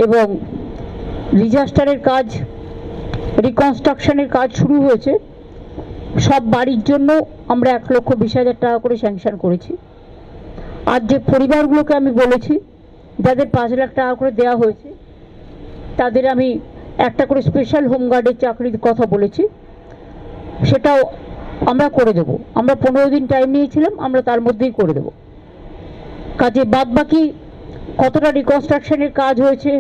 এবং ডিজাস্টারের কাজ, রিকনস্ট্রাকশনের কাজ শুরু হয়েছে। সব বাড়ির জন্য আমরা 1,20,000 টাকা করে স্যাংশন করেছি। আর যে পরিবারগুলোকে আমি বলেছি যাদের 5 লাখ টাকা করে দেওয়া হয়েছে, তাদের আমি একটা করে স্পেশাল হোমগার্ডের চাকরির কথা বলেছি, সেটাও আমরা করে দেব। আমরা 15 দিন টাইম নিয়েছিলাম, আমরা তার মধ্যেই করে দেব। কাজে বাদ বাকি কতটা রিকনস্ট্রাকশনের কাজ হয়েছে,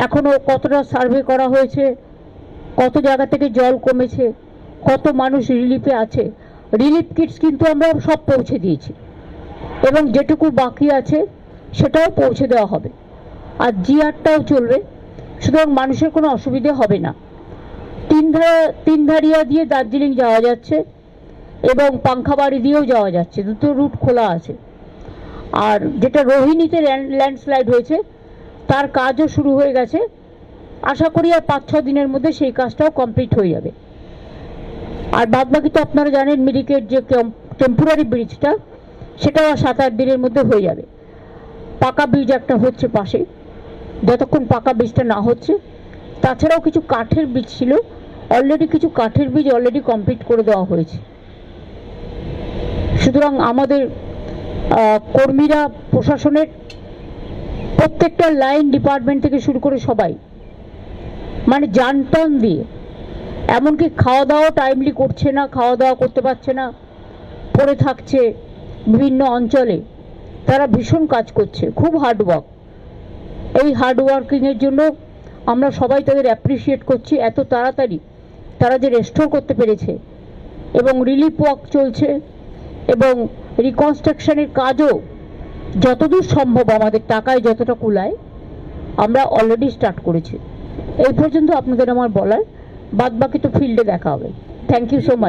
এখনও কতটা সার্ভে করা হয়েছে, কত জায়গা থেকে জল কমেছে, কত মানুষ রিলিফে আছে, রিলিফ কিটস কিন্তু আমরা সব পৌঁছে দিয়েছি এবং যেটুকু বাকি আছে সেটাও পৌঁছে দেওয়া হবে। আর জিআরটাও চলবে, সুতরাং মানুষের কোনো অসুবিধে হবে না। তিনধারিয়া দিয়ে দার্জিলিং যাওয়া যাচ্ছে এবং পাংখাবাড়ি দিয়েও যাওয়া যাচ্ছে, দুটো রুট খোলা আছে। আর যেটা রোহিণীতে ল্যান্ডস্লাইড হয়েছে তার কাজও শুরু হয়ে গেছে। আশা করি আর 5-6 দিনের মধ্যে সেই কাজটাও কমপ্লিট হয়ে যাবে। আর বাদ বাকি তো আপনারা জানেন, মিরিকের যে টেম্পোরারি ব্রিজটা, সেটাও 7-8 দিনের মধ্যে হয়ে যাবে। পাকা ব্রিজ একটা হচ্ছে পাশে, যতক্ষণ পাকা ব্রিজটা না হচ্ছে। তাছাড়াও কিছু কাঠের ব্রিজ ছিল, কিছু কাঠের ব্রিজ অলরেডি কমপ্লিট করে দেওয়া হয়েছে। সুতরাং আমাদের কর্মীরা, প্রশাসনের প্রত্যেকটা লাইন ডিপার্টমেন্ট থেকে শুরু করে সবাই মানে জানটান দিয়ে, এমনকি খাওয়া দাওয়া টাইমলি করছে না, খাওয়া দাওয়া করতে পারছে না, পড়ে থাকছে বিভিন্ন অঞ্চলে। তারা ভীষণ কাজ করছে, খুব হার্ডওয়ার্ক। এই হার্ডওয়ার্কিংয়ের জন্য আমরা সবাই তাদের অ্যাপ্রিসিয়েট করছি। এত তাড়াতাড়ি তারা যে রেস্টোর করতে পেরেছে এবং রিলিফ ওয়ার্ক চলছে এবং রিকনস্ট্রাকশনের কাজও যতদূর সম্ভব আমাদের টাকায় যতটা কুলায় আমরা অলরেডি স্টার্ট করেছি। এই পর্যন্ত আপনাদের আমার বলার, বাদ বাকি তো ফিল্ডে দেখা হবে। Thank you so much.